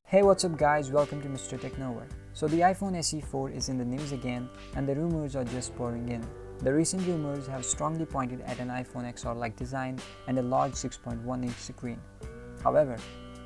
Hey, what's up guys, welcome to Mr. Tech Nowhere. So the iPhone SE 4 is in the news again and the rumors are just pouring in. The recent rumors have strongly pointed at an iPhone XR-like design and a large 6.1-inch screen. However,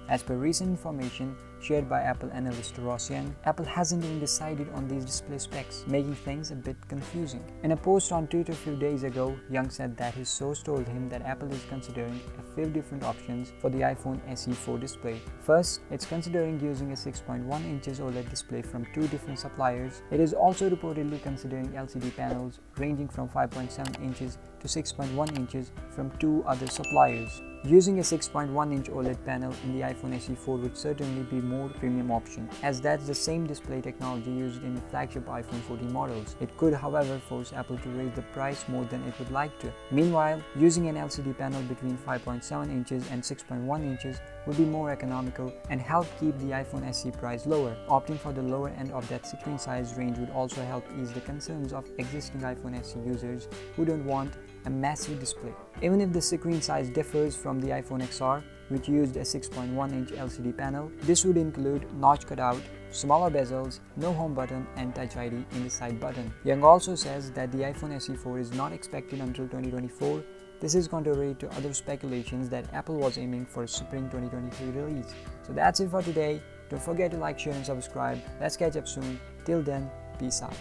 as per recent information shared by Apple analyst Ross Young, Apple hasn't even decided on these display specs, making things a bit confusing. In a post on Twitter a few days ago, Young said that his source told him that Apple is considering a few different options for the iPhone SE 4 display. First, it's considering using a 6.1 inches OLED display from two different suppliers. It is also reportedly considering LCD panels ranging from 5.7 inches to 6.1 inches from two other suppliers. Using a 6.1-inch OLED panel in the iPhone SE 4 would certainly be more premium option, as that's the same display technology used in the flagship iPhone 14 models. It could, however, force Apple to raise the price more than it would like to. Meanwhile, using an LCD panel between 5.7 inches and 6.1 inches would be more economical and help keep the iPhone SE price lower. Opting for the lower end of that screen size range would also help ease the concerns of existing iPhone SE users who don't want a massive display. Even if the screen size differs from the iPhone XR, which used a 6.1-inch LCD panel, this would include notch cutout, smaller bezels, no home button and Touch ID in the side button. Young also says that the iPhone SE 4 is not expected until 2024. This is contrary to other speculations that Apple was aiming for a spring 2023 release. So that's it for today. Don't forget to like, share and subscribe. Let's catch up soon. Till then, peace out.